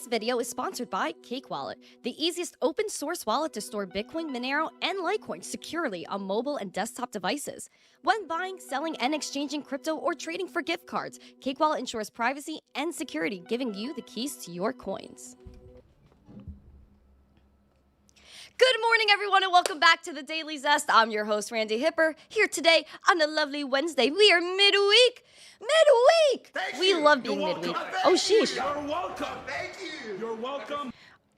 video is sponsored by Cake Wallet, the easiest open source wallet to store Bitcoin, Monero, and Litecoin securely on mobile and desktop devices. When buying, selling, and exchanging crypto or trading for gift cards, Cake Wallet ensures privacy and security, giving you the keys to your coins. Good morning, everyone, and welcome back to the Daily Zest. I'm your host, Randi Hipper, here today on a lovely Wednesday. We are midweek. We love being midweek. Oh, sheesh. You're welcome. Thank you. You're welcome.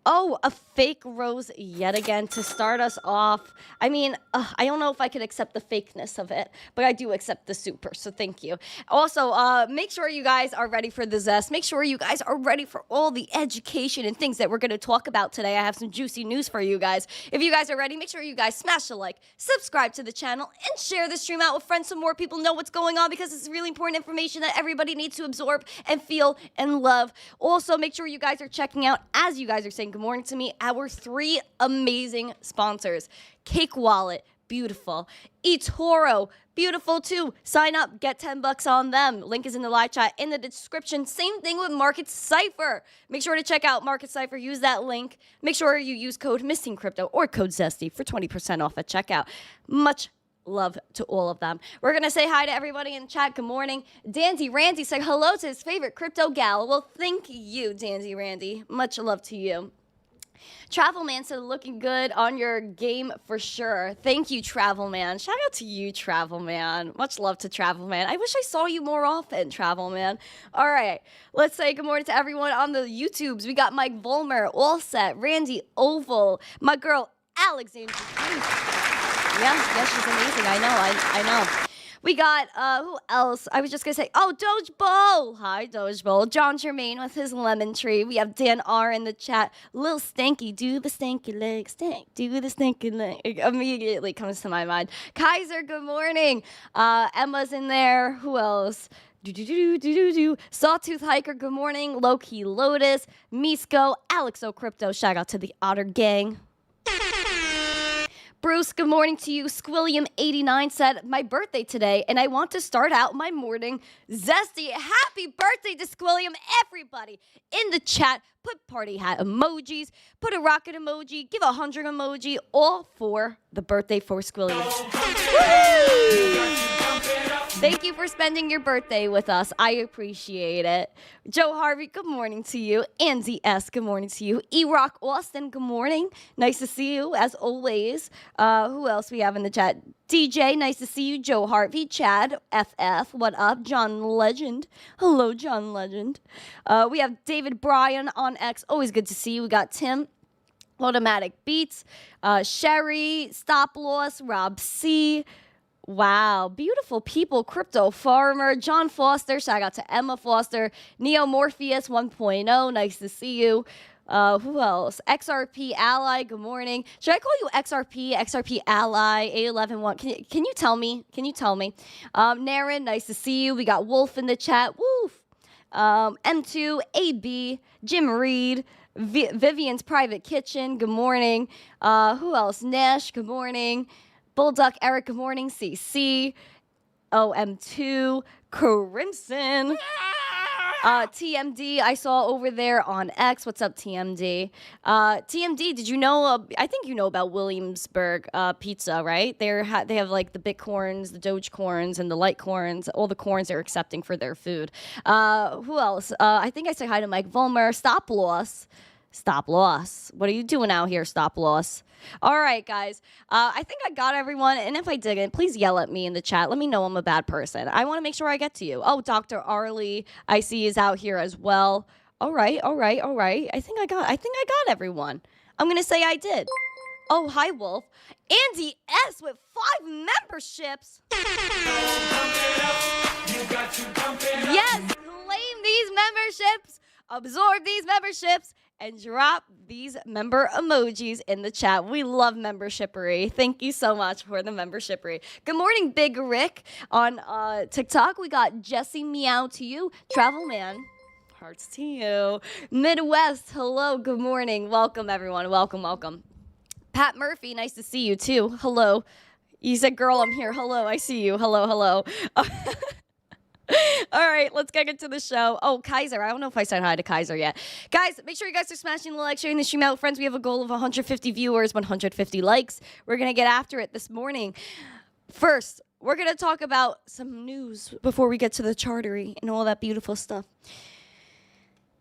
Oh, a fake rose yet again to start us off. I mean, I don't know if I could accept the fakeness of it, but I do accept the super, so thank you. Also, make sure you guys are ready for the zest. Make sure you guys are ready for all the education and things that we're going to talk about today. I have some juicy news for you guys. If you guys are ready, make sure you guys smash the like, subscribe to the channel, and share the stream out with friends so more people know what's going on, because it's really important information that everybody needs to absorb and feel and love. Also, make sure you guys are checking out, as you guys are saying good morning to me, our three amazing sponsors. Cake Wallet, beautiful. eToro, beautiful too. Sign up, get $10 on them. Link is in the live chat in the description. Same thing with Market Cipher. Make sure to check out Market Cipher. Use that link. Make sure you use code missteencrypto or code Zesty for 20% off at checkout. Much love to all of them. We're going to say hi to everybody in the chat. Good morning. Dandy Randy said hello to his favorite crypto gal. Well, thank you, Dandy Randy. Much love to you. Travel Man said, looking good on your game for sure. Thank you, Travel Man. Shout out to you, Travel Man. Much love to Travel Man. I wish I saw you more often, Travel Man. All right, let's say good morning to everyone on the YouTubes. We got Mike Volmer, All Set, Randy Oval, my girl, Alexandra. Yeah, she's amazing. I know. We got, who else? I was just going to say, oh, Doge Bowl. Hi, Doge Bowl. John Germain with his lemon tree. We have Dan R in the chat. Lil Stanky, do the stanky leg. Do the stanky leg. It immediately comes to my mind. Kaiser, good morning. Emma's in there. Who else? Sawtooth Hiker, good morning. Low Key Lotus. Misko, Alex O'Crypto. Shout out to the Otter Gang. Bruce, good morning to you. Squilliam89 said, my birthday today, and I want to start out my morning zesty. Happy birthday to Squilliam. Everybody in the chat, put party hat emojis, put a rocket emoji, give 100 emoji, all for the birthday for Squilliam. Thank you for spending your birthday with us. I appreciate it. Joe Harvey, good morning to you. Andy S., good morning to you. E-Rock Austin, good morning. Nice to see you, as always. Who else we have in the chat? DJ, nice to see you. Joe Harvey, Chad, FF, what up? John Legend. Hello, John Legend. We have David Bryan on X. Always good to see you. We got Tim. Automatic Beats. Sherry, Stop Loss, Rob C., wow, beautiful people. Crypto Farmer, John Foster, shout out to Emma Foster, Neo Morpheus 1.0, nice to see you. Who else? XRP Ally, good morning. Should I call you XRP Ally, A111? Can you tell me? Naren, nice to see you. We got Wolf in the chat, woof. M2, AB, Jim Reed, Vivian's Private Kitchen, good morning. Who else? Nash, good morning. Bullduck, Eric, good morning. CC, OM2, Crimson, TMD, I saw over there on X. What's up, TMD? TMD, did you know, I think you know about Williamsburg Pizza, right? They have like the Bitcoins, the Dogecoins, and the Litecoins, all the coins they're accepting for their food. Who else? I think I said hi to Mike Volmer. Stop Loss. What are you doing out here, Stop Loss? All right, guys. I think I got everyone. And if I didn't, please yell at me in the chat. Let me know I'm a bad person. I want to make sure I get to you. Oh, Dr. Arlie, I see is out here as well. All right. I think I got everyone. I'm going to say I did. Oh, hi, Wolf. Andy S. with 5 memberships. Yes, claim these memberships. Absorb these memberships. And drop these member emojis in the chat. We love membershipery. Thank you so much for the membershipery. Good morning, Big Rick on TikTok. We got Jesse Meow to you. Travel Man, hearts to you. Midwest, hello, good morning. Welcome, everyone. Welcome. Pat Murphy, nice to see you, too. Hello. You said, girl, I'm here. Hello, I see you. Hello. All right, let's get into the show. Oh, Kaiser. I don't know if I said hi to Kaiser yet. Guys, make sure you guys are smashing the like, sharing the stream out. Friends, we have a goal of 150 viewers, 150 likes. We're going to get after it this morning. First, we're going to talk about some news before we get to the chartery and all that beautiful stuff.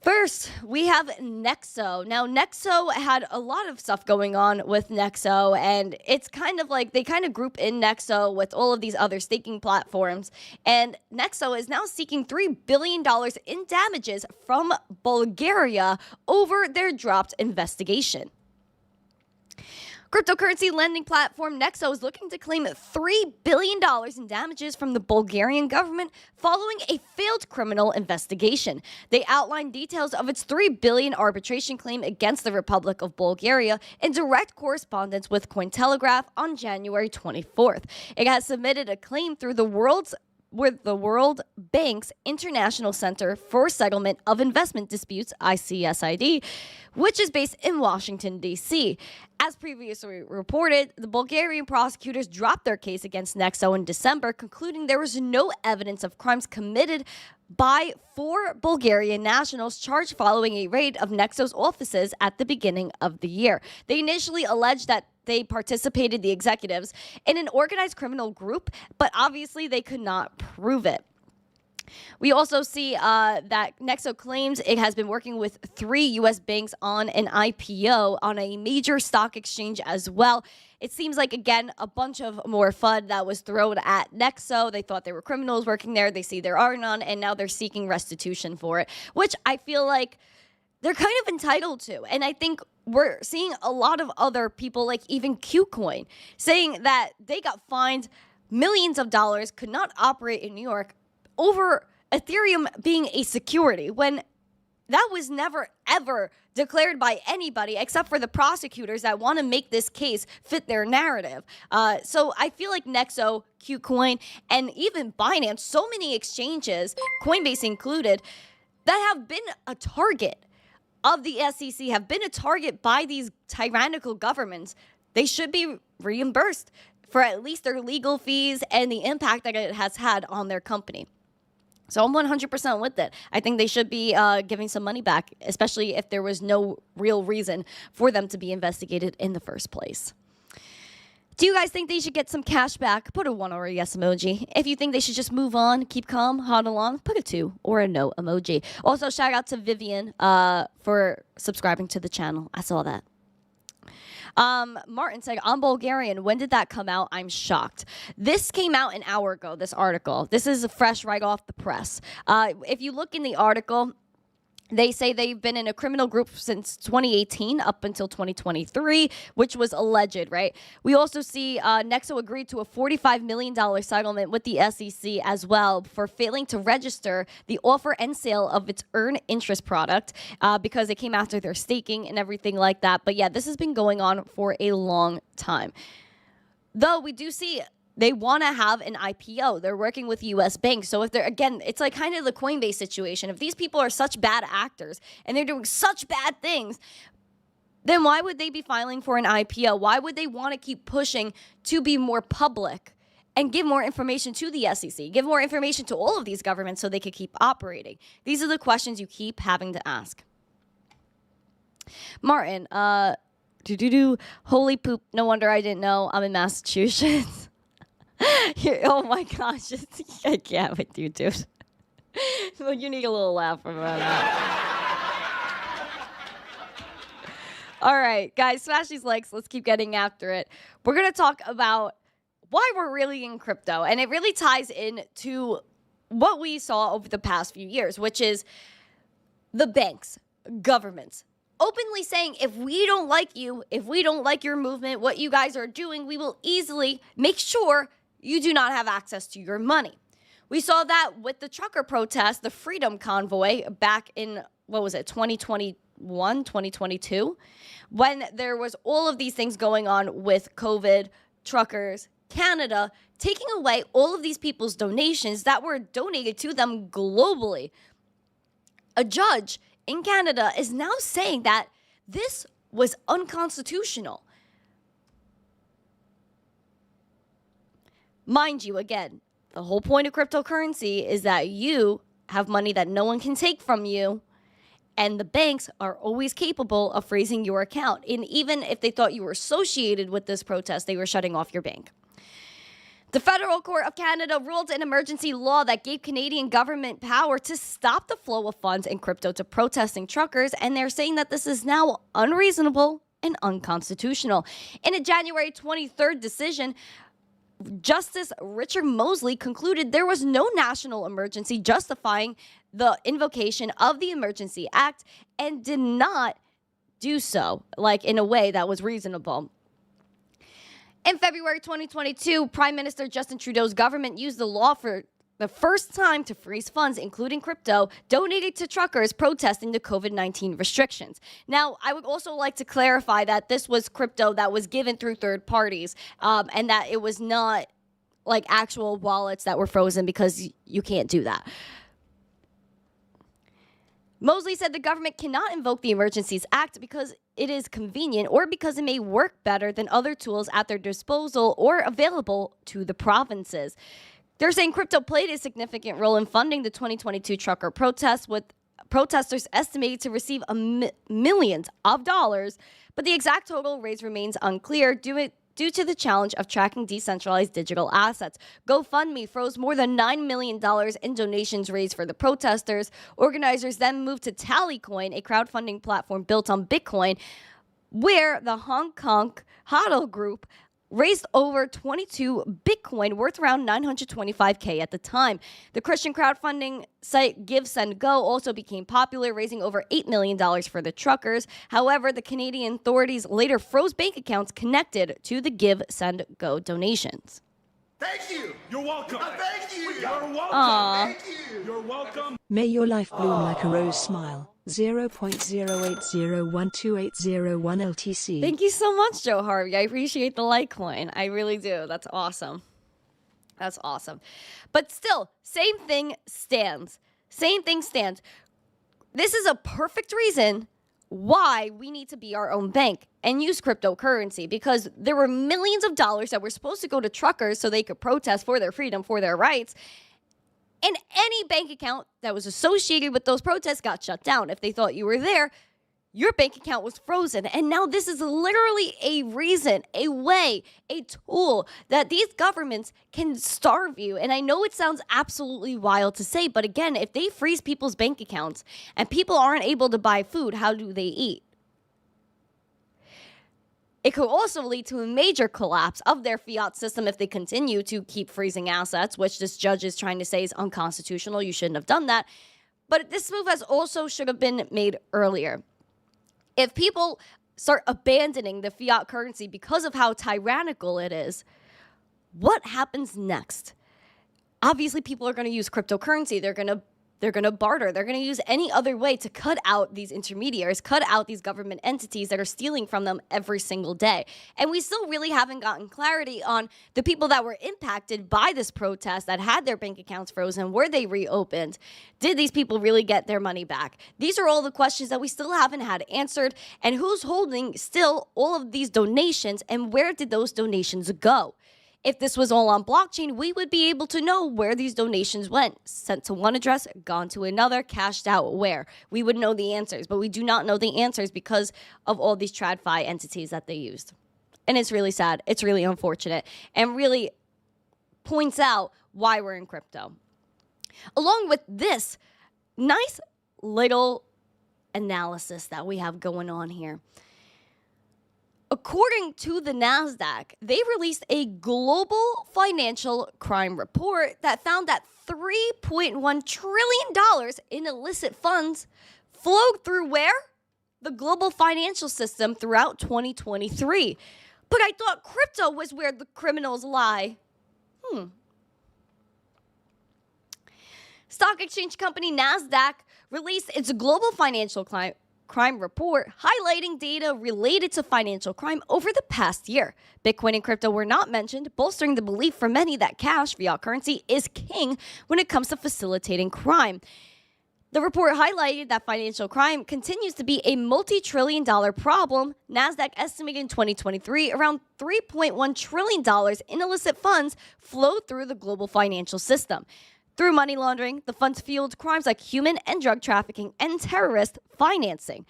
First, we have Nexo. Now, Nexo had a lot of stuff going on with Nexo, and it's kind of like they kind of group in Nexo with all of these other staking platforms. And Nexo is now seeking $3 billion in damages from Bulgaria over their dropped investigation. Cryptocurrency lending platform Nexo is looking to claim $3 billion in damages from the Bulgarian government following a failed criminal investigation. They outlined details of its $3 billion arbitration claim against the Republic of Bulgaria in direct correspondence with Cointelegraph on January 24th. It has submitted a claim through the World Bank's International Center for Settlement of Investment Disputes, ICSID, which is based in Washington, D.C. As previously reported, the Bulgarian prosecutors dropped their case against Nexo in December, concluding there was no evidence of crimes committed by 4 Bulgarian nationals charged following a raid of Nexo's offices at the beginning of the year. They initially alleged that they participated, the executives, in an organized criminal group, but obviously they could not prove it. We also see that Nexo claims it has been working with 3 U.S. banks on an IPO on a major stock exchange as well. It seems like, again, a bunch of more FUD that was thrown at Nexo. They thought they were criminals working there. They see there are none, and now they're seeking restitution for it, which I feel like they're kind of entitled to. And I think we're seeing a lot of other people, like even Qcoin, saying that they got fined millions of dollars, could not operate in New York over Ethereum being a security, when that was never, ever declared by anybody except for the prosecutors that want to make this case fit their narrative. So I feel like Nexo, Qcoin, and even Binance, so many exchanges, Coinbase included, that have been a target of the SEC, have been a target by these tyrannical governments. They should be reimbursed for at least their legal fees and the impact that it has had on their company. So I'm 100% with it. I think they should be giving some money back, especially if there was no real reason for them to be investigated in the first place. Do you guys think they should get some cash back? Put a 1 or a yes emoji. If you think they should just move on, keep calm, hodl along, put a 2 or a no emoji. Also, shout out to Vivian for subscribing to the channel. I saw that. Martin said, I'm Bulgarian. When did that come out? I'm shocked. This came out an hour ago, this article. This is fresh right off the press. If you look in the article, they say they've been in a criminal group since 2018 up until 2023, which was alleged, right? We also see Nexo agreed to a $45 million settlement with the SEC as well for failing to register the offer and sale of its earned interest product because it came after their staking and everything like that. But yeah, this has been going on for a long time. Though we do see they want to have an IPO. They're working with U.S. banks. So if they're, again, it's like kind of the Coinbase situation. If these people are such bad actors and they're doing such bad things, then why would they be filing for an IPO? Why would they want to keep pushing to be more public and give more information to the SEC, give more information to all of these governments so they could keep operating? These are the questions you keep having to ask. Martin, holy poop. No wonder I didn't know. I'm in Massachusetts. Oh my gosh, I can't with you, dude. Well, you need a little laugh from that. All right, guys, smash these likes. Let's keep getting after it. We're going to talk about why we're really in crypto, and it really ties into what we saw over the past few years, which is the banks, governments, openly saying, if we don't like you, if we don't like your movement, what you guys are doing, we will easily make sure you do not have access to your money. We saw that with the trucker protest, the Freedom Convoy, back in, 2021, 2022, when there was all of these things going on with COVID, truckers, Canada, taking away all of these people's donations that were donated to them globally. A judge in Canada is now saying that this was unconstitutional. Mind you, again, The whole point of cryptocurrency is that you have money that no one can take from you, and the banks are always capable of freezing your account. And even if they thought you were associated with this protest, they were shutting off your bank. The Federal Court of Canada ruled an emergency law that gave Canadian government power to stop the flow of funds in crypto to protesting truckers, and they're saying that this is now unreasonable and unconstitutional. In a January 23rd decision, Justice Richard Mosley concluded there was no national emergency justifying the invocation of the Emergency Act and did not do so, like, in a way that was reasonable. In February 2022, Prime Minister Justin Trudeau's government used the law for the first time to freeze funds, including crypto, donated to truckers protesting the COVID-19 restrictions. Now, I would also like to clarify that this was crypto that was given through third parties, and that it was not like actual wallets that were frozen, because you can't do that. Mosley said the government cannot invoke the Emergencies Act because it is convenient or because it may work better than other tools at their disposal or available to the provinces. They're saying crypto played a significant role in funding the 2022 trucker protests, with protesters estimated to receive millions of dollars, but the exact total raised remains unclear due to the challenge of tracking decentralized digital assets. GoFundMe froze more than $9 million in donations raised for the protesters. Organizers then moved to Tallycoin, a crowdfunding platform built on Bitcoin, where the Hong Kong HODL group raised over 22 Bitcoin, worth around $925K at the time. The Christian crowdfunding site Give Send Go also became popular, raising over $8 million for the truckers. However, the Canadian authorities later froze bank accounts connected to the Give Send Go donations. Thank you. You're welcome. Thank you. You're welcome. Thank you. You're welcome. May your life bloom like a rose smile. 0.080128001 LTC. Thank you so much, Joe Harvey. I appreciate the Litecoin. I really do. That's awesome. That's awesome. But still, same thing stands. Same thing stands. This is a perfect reason why we need to be our own bank and use cryptocurrency, because there were millions of dollars that were supposed to go to truckers so they could protest for their freedom, for their rights. And any bank account that was associated with those protests got shut down. If they thought you were there, your bank account was frozen. And now this is literally a reason, a way, a tool that these governments can starve you. And I know it sounds absolutely wild to say, but again, if they freeze people's bank accounts and people aren't able to buy food, how do they eat? It could also lead to a major collapse of their fiat system if they continue to keep freezing assets, which this judge is trying to say is unconstitutional. You shouldn't have done that. But this move should have been made earlier. If people start abandoning the fiat currency because of how tyrannical it is, what happens next? Obviously, people are going to use cryptocurrency. They're going to barter. They're going to use any other way to cut out these intermediaries, cut out these government entities that are stealing from them every single day. And we still really haven't gotten clarity on the people that were impacted by this protest, that had their bank accounts frozen. Were they reopened? Did these people really get their money back? These are all the questions that we still haven't had answered. And who's holding still all of these donations, and where did those donations go? If this was all on blockchain, we would be able to know where these donations went. Sent to one address, gone to another, cashed out where. We would know the answers, but we do not know the answers because of all these TradFi entities that they used. And it's really sad. It's really unfortunate, and really points out why we're in crypto. Along with this nice little analysis that we have going on here. According to the NASDAQ, they released a global financial crime report that found that $3.1 trillion in illicit funds flowed through where? The global financial system throughout 2023. But I thought crypto was where the criminals lie. Stock exchange company NASDAQ released its global financial crime report highlighting data related to financial crime over the past year. Bitcoin and crypto were not mentioned, bolstering the belief for many that cash, fiat currency, is king when it comes to facilitating crime. The report highlighted that financial crime continues to be a multi-trillion-dollar problem. NASDAQ estimated in 2023 around $3.1 trillion in illicit funds flowed through the global financial system. Through money laundering, the funds fueled crimes like human and drug trafficking and terrorist financing.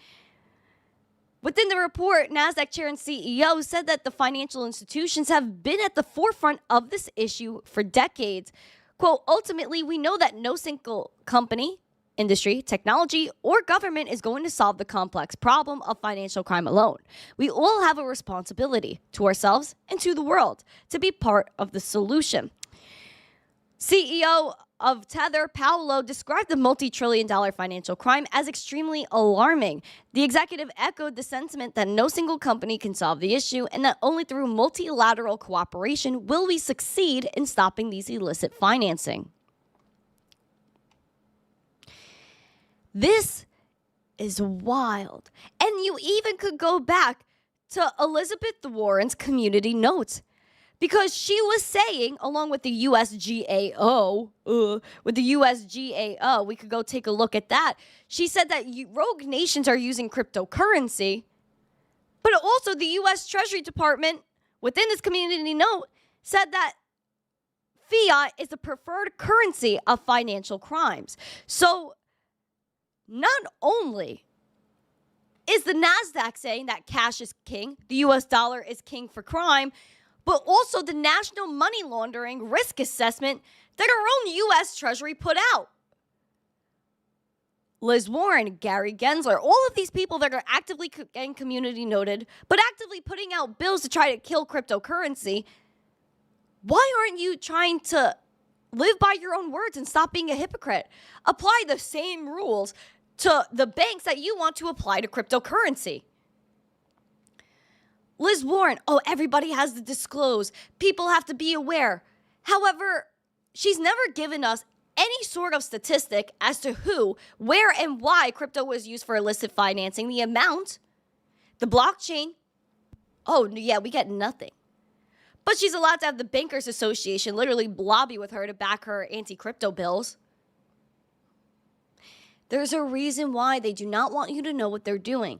Within the report, NASDAQ chair and CEO said that the financial institutions have been at the forefront of this issue for decades. Quote, ultimately, we know that no single company, industry, technology, or government is going to solve the complex problem of financial crime alone. We all have a responsibility to ourselves and to the world to be part of the solution. CEO of Tether, Paolo, described the multi-trillion-dollar financial crime as extremely alarming. The executive echoed the sentiment that no single company can solve the issue and that only through multilateral cooperation will we succeed in stopping these illicit financing. This is wild. And you even could go back to Elizabeth Warren's community notes, because she was saying, along with the USGAO, we could go take a look at that. She said that rogue nations are using cryptocurrency, but also the U.S. Treasury Department, within this community note, said that fiat is the preferred currency of financial crimes. So not only is the NASDAQ saying that cash is king, the US dollar is king for crime, but also the National Money Laundering Risk Assessment that our own US Treasury put out. Liz Warren, Gary Gensler, all of these people that are actively getting community noted, but actively putting out bills to try to kill cryptocurrency, why aren't you trying to live by your own words and stop being a hypocrite? Apply the same rules to the banks that you want to apply to cryptocurrency. Liz Warren, everybody has to disclose. People have to be aware. However, she's never given us any sort of statistic as to who, where, and why crypto was used for illicit financing, the amount, the blockchain. We get nothing. But she's allowed to have the Bankers Association literally lobby with her to back her anti-crypto bills. There's a reason why they do not want you to know what they're doing.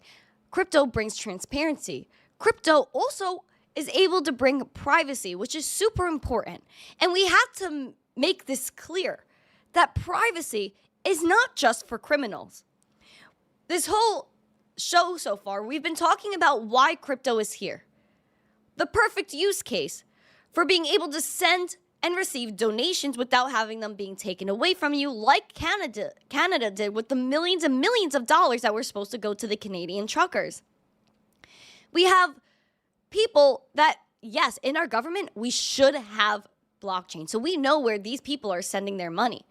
Crypto brings transparency. Crypto also is able to bring privacy, which is super important. And we have to make this clear that privacy is not just for criminals. This whole show so far, we've been talking about why crypto is here. The perfect use case for being able to send and receive donations without having them being taken away from you, like Canada did with the millions and millions of dollars that were supposed to go to the Canadian truckers. We have people that, yes, in our government, we should have blockchain. So we know where these people are sending their money.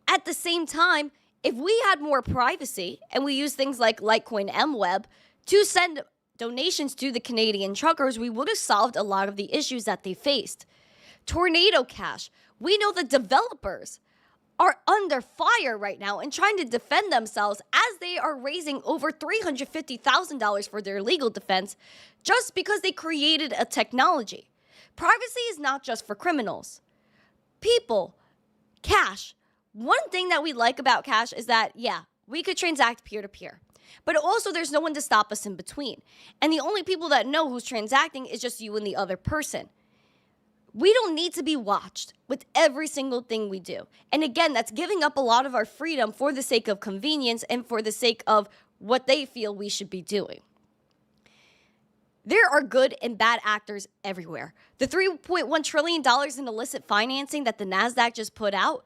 At the same time, if we had more privacy and we use things like Litecoin MWeb to send donations to the Canadian truckers, we would have solved a lot of the issues that they faced. Tornado Cash. We know the developers are under fire right now and trying to defend themselves as they are raising over $350,000 for their legal defense just because they created a technology. Privacy is not just for criminals. People, cash. One thing that we like about cash is that, we could transact peer-to-peer. But also there's no one to stop us in between. And the only people that know who's transacting is just you and the other person. We don't need to be watched with every single thing we do. And again, that's giving up a lot of our freedom for the sake of convenience and for the sake of what they feel we should be doing. There are good and bad actors everywhere. The $3.1 trillion in illicit financing that the NASDAQ just put out,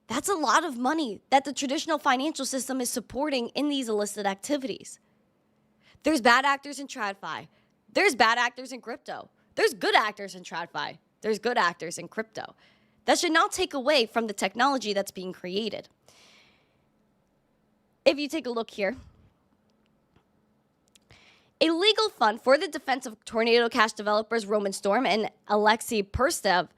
that's a lot of money that the traditional financial system is supporting in these illicit activities. There's bad actors in TradFi. There's bad actors in crypto. There's good actors in TradFi. There's good actors in crypto. That should not take away from the technology that's being created. If you take a look here, a legal fund for the defense of Tornado Cash developers Roman Storm and Alexei Perstev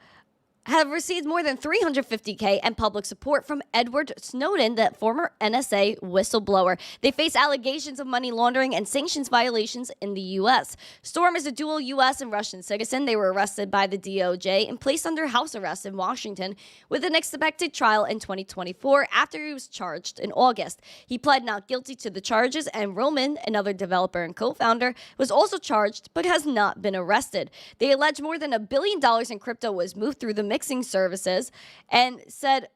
have received more than $350K and public support from Edward Snowden, the former NSA whistleblower. They face allegations of money laundering and sanctions violations in the U.S. Storm is a dual U.S. and Russian citizen. They were arrested by the DOJ and placed under house arrest in Washington with an expected trial in 2024 after he was charged in August. He pled not guilty to the charges, and Roman, another developer and co-founder, was also charged but has not been arrested. They allege more than $1 billion in crypto was moved through the mixing services and said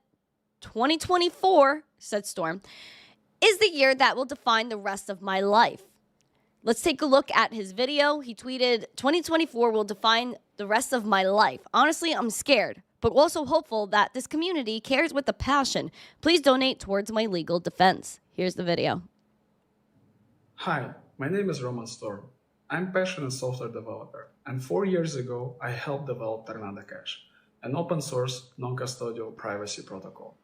2024, said Storm, is the year that will define the rest of my life. Let's take a look at his video. He tweeted, 2024 will define the rest of my life. Honestly, I'm scared, but also hopeful that this community cares with a passion. Please donate towards my legal defense. Here's the video. Hi, my name is Roman Storm. I'm a passionate software developer, and 4 years ago, I helped develop Tornado Cash, an open-source, non-custodial privacy protocol.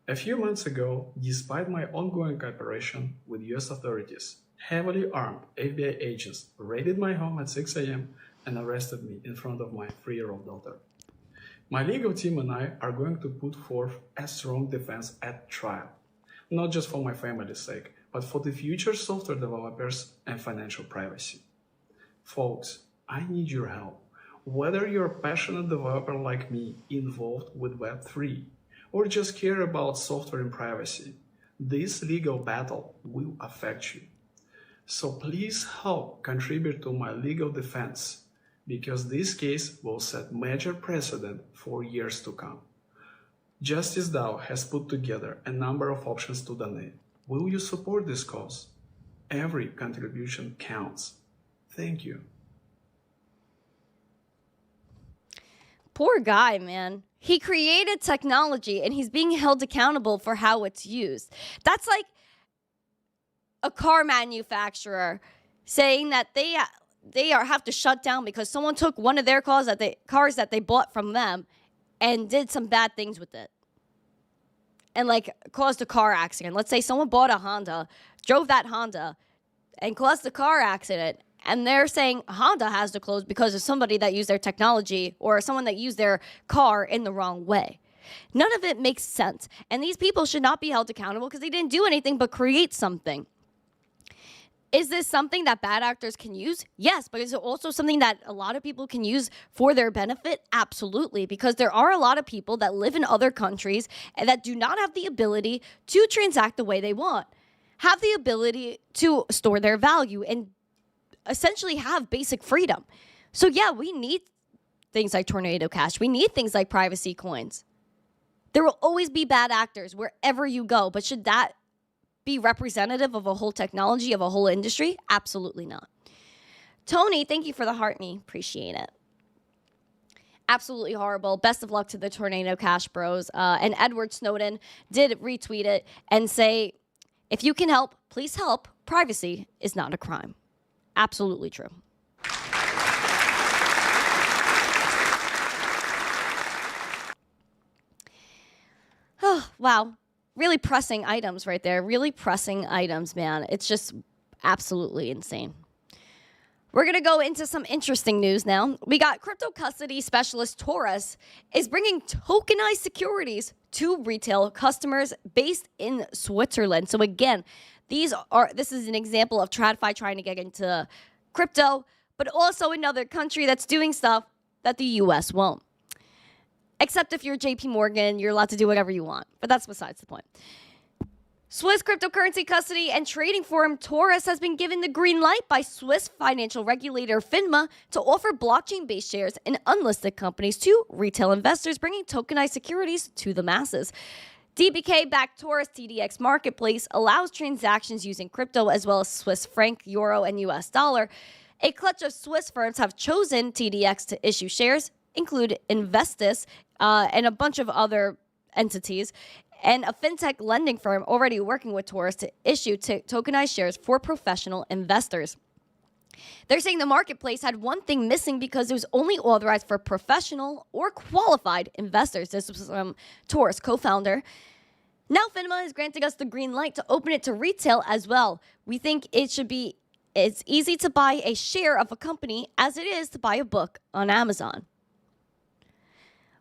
A few months ago, despite my ongoing cooperation with US authorities, heavily armed FBI agents raided my home at 6 a.m. and arrested me in front of my 3-year-old daughter. My legal team and I are going to put forth a strong defense at trial, not just for my family's sake, but for the future software developers and financial privacy. Folks, I need your help. Whether you're a passionate developer like me involved with Web3, or just care about software and privacy, this legal battle will affect you. So please help contribute to my legal defense, because this case will set major precedent for years to come. Justice DAO has put together a number of options to donate. Will you support this cause? Every contribution counts. Thank you. Poor guy, man. He created technology and he's being held accountable for how it's used. That's like a car manufacturer saying that they have to shut down because someone took one of their cars that they bought from them and did some bad things with it and like caused a car accident. Let's say someone bought a Honda, drove that Honda, and caused a car accident. And they're saying Honda has to close because of somebody that used their technology or someone that used their car in the wrong way. None of it makes sense. And these people should not be held accountable because they didn't do anything but create something. Is this something that bad actors can use? Yes, but is it also something that a lot of people can use for their benefit? Absolutely, because there are a lot of people that live in other countries and that do not have the ability to transact the way they want, have the ability to store their value and essentially have basic freedom. So yeah, we need things like Tornado Cash. We need things like privacy coins. There will always be bad actors wherever you go, but should that be representative of a whole technology, of a whole industry? Absolutely not. Tony, thank you for the heart me. Appreciate it. Absolutely horrible. Best of luck to the Tornado Cash bros. And Edward Snowden did retweet it and say, if you can help, please help. Privacy is not a crime. Absolutely true. Oh, wow. Really pressing items right there. Really pressing items, man. It's just absolutely insane. We're going to go into some interesting news now. We got crypto custody specialist Taurus is bringing tokenized securities to retail customers based in Switzerland. So again, this is an example of TradFi trying to get into crypto, but also another country that's doing stuff that the US won't. Except if you're JP Morgan, you're allowed to do whatever you want, but that's besides the point. Swiss cryptocurrency custody and trading firm Taurus has been given the green light by Swiss financial regulator FINRA to offer blockchain-based shares in unlisted companies to retail investors, bringing tokenized securities to the masses. DBK-backed Taurus TDX marketplace allows transactions using crypto as well as Swiss franc, euro, and US dollar. A clutch of Swiss firms have chosen TDX to issue shares, include Investis and a bunch of other entities, and a fintech lending firm already working with Taurus to issue tokenized shares for professional investors. They're saying the marketplace had one thing missing because it was only authorized for professional or qualified investors. This was from Taurus co-founder. Now FINRA is granting us the green light to open it to retail as well. We think it's easy to buy a share of a company as it is to buy a book on Amazon.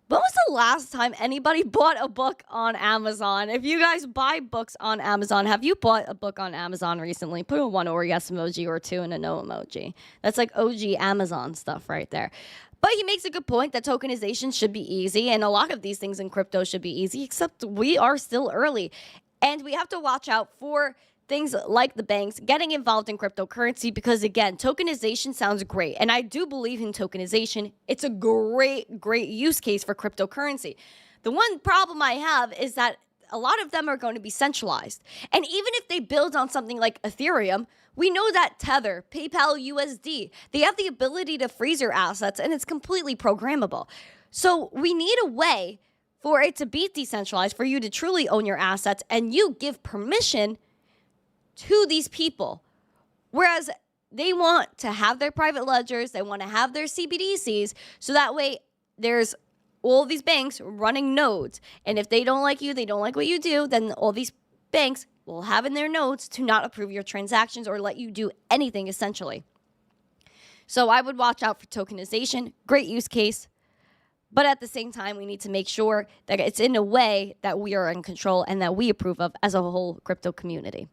When was the last time anybody bought a book on Amazon? If you guys buy books on Amazon, have you bought a book on Amazon recently? Put a 1 or yes emoji or 2 and a no emoji. That's like OG Amazon stuff right there. But he makes a good point that tokenization should be easy, and a lot of these things in crypto should be easy, except we are still early. And we have to watch out for things like the banks getting involved in cryptocurrency because, again, tokenization sounds great. And I do believe in tokenization. It's a great use case for cryptocurrency. The one problem I have is that a lot of them are going to be centralized. And even if they build on something like Ethereum, we know that Tether, PayPal USD, they have the ability to freeze your assets, and it's completely programmable. So we need a way for it to be decentralized, for you to truly own your assets, and you give permission to these people. Whereas they want to have their private ledgers, they want to have their CBDCs, so that way there's all these banks running nodes. And if they don't like you, they don't like what you do, then all these banks will have in their nodes to not approve your transactions or let you do anything, essentially. So I would watch out for tokenization. Great use case. But at the same time, we need to make sure that it's in a way that we are in control and that we approve of as a whole crypto community.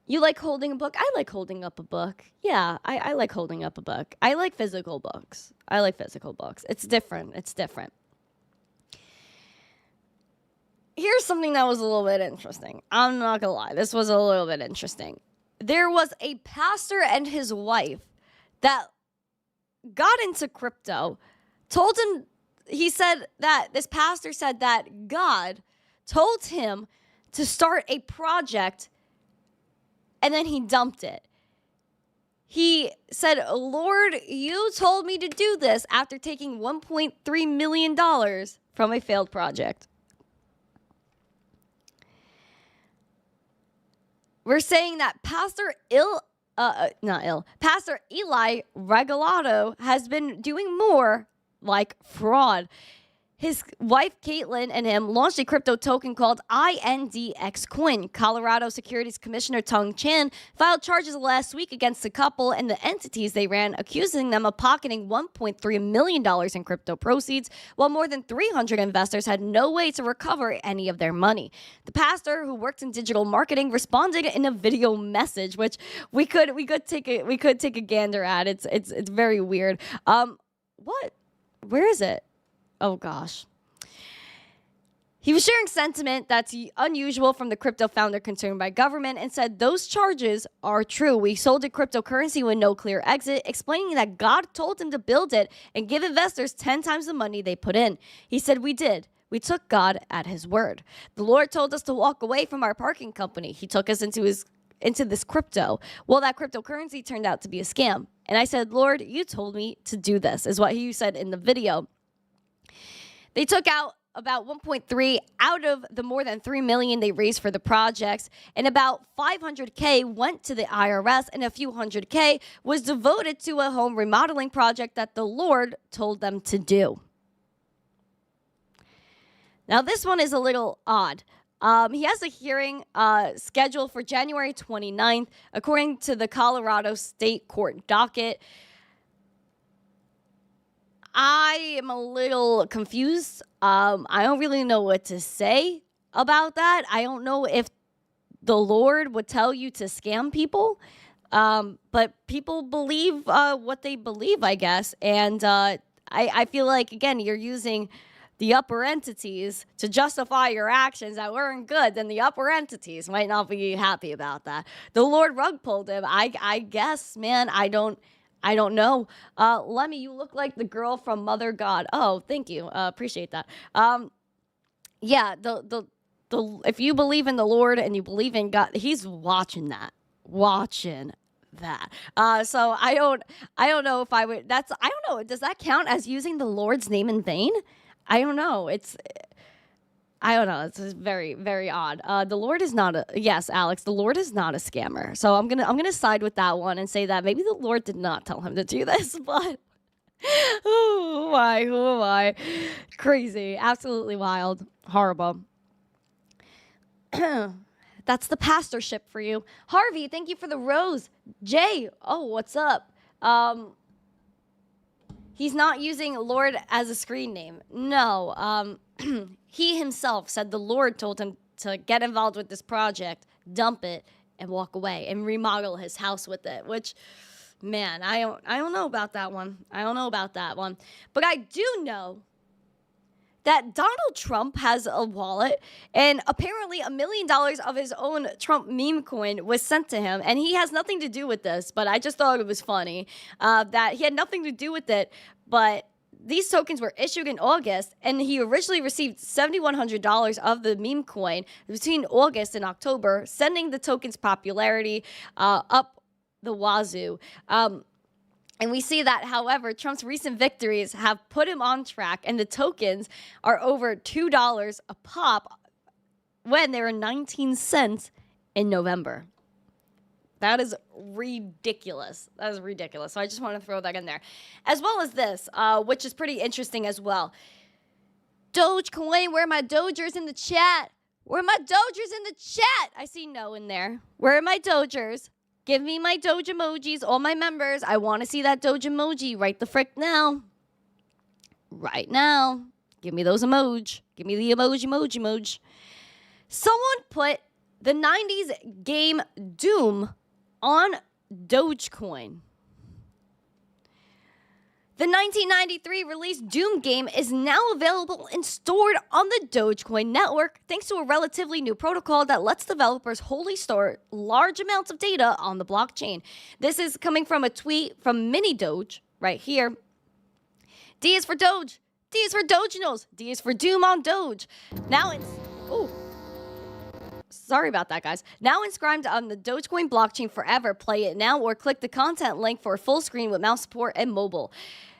You like holding a book? I like holding up a book. Yeah, I like holding up a book. I like physical books. It's different. Here's something that was a little bit interesting. I'm not gonna lie. This was a little bit interesting. There was a pastor and his wife that got into crypto. He said that this pastor said that God told him to start a project, and then he dumped it. He said, Lord, you told me to do this after taking $1.3 million from a failed project. We're saying that Pastor Eli Regalado has been doing more like fraud. His wife, Caitlin, and him launched a crypto token called INDX Coin. Colorado Securities Commissioner Tung Chan filed charges last week against the couple and the entities they ran, accusing them of pocketing $1.3 million in crypto proceeds, while more than 300 investors had no way to recover any of their money. The pastor, who worked in digital marketing, responded in a video message, which we could take a gander at. It's very weird. What? Where is it? Oh, gosh. He was sharing sentiment that's unusual from the crypto founder concerned by government and said those charges are true. We sold a cryptocurrency with no clear exit, explaining that God told him to build it and give investors 10 times the money they put in. He said, we did. We took God at his word. The Lord told us to walk away from our parking company. He took us into this crypto. Well, that cryptocurrency turned out to be a scam. And I said, Lord, you told me to do this, is what he said in the video. They took out about 1.3 out of the more than 3 million they raised for the projects, and about 500K went to the IRS, and a few $100K was devoted to a home remodeling project that the Lord told them to do. Now, this one is a little odd. He has a hearing scheduled for January 29th, according to the Colorado State Court docket. I am a little confused. I don't really know what to say about that. I don't know if the Lord would tell you to scam people, but people believe what they believe, I guess. And I feel like, again, you're using the upper entities to justify your actions that weren't good, then the upper entities might not be happy about that. The Lord rug pulled him. I guess, man, I don't know. Lemmy, you look like the girl from Mother God. Oh, thank you. Appreciate that. Yeah, if you believe in the Lord and you believe in God, he's watching that. So I don't know if I would, I don't know. Does that count as using the Lord's name in vain? I don't know. It's very, very odd. The Lord is not yes, Alex, the Lord is not a scammer. So I'm going to side with that one and say that maybe the Lord did not tell him to do this, but who am I? Crazy. Absolutely wild. Horrible. That's the pastorship for you. Harvey, thank you for the rose. Jay, oh, what's up? He's not using Lord as a screen name. No, he himself said the Lord told him to get involved with this project, dump it, and walk away and remodel his house with it, which, man, I don't know about that one. I don't know about that one. But I do know that Donald Trump has a wallet, and apparently $1 million of his own Trump meme coin was sent to him, and he has nothing to do with this, but I just thought it was funny that he had nothing to do with it, but these tokens were issued in August, and he originally received $7,100 of the meme coin between August and October, sending the token's popularity up the wazoo. And we see that, however, Trump's recent victories have put him on track, and the tokens are over $2 a pop when they were 19 cents in November. That is ridiculous. That is ridiculous. So I just want to throw that in there. As well as this, which is pretty interesting as well. Dogecoin, where are my Dogers in the chat? Where are my Dogers in the chat? I see no in there. Where are my Dogers? Give me my Doge emojis, all my members. I want to see that Doge emoji right the frick now. Right now. Give me those emoji. Give me the emoji. Someone put the 90s game Doom on Dogecoin. The 1993 released Doom game is now available and stored on the Dogecoin network thanks to a relatively new protocol that lets developers wholly store large amounts of data on the blockchain. This is coming from a tweet from Mini Doge right here. D is for Doge. D is for Doginals. D is for Doom on Doge. Now it's... Ooh. Sorry about that, guys. Now inscribed on the Dogecoin blockchain forever. Play it now or click the content link for a full screen with mouse support and mobile.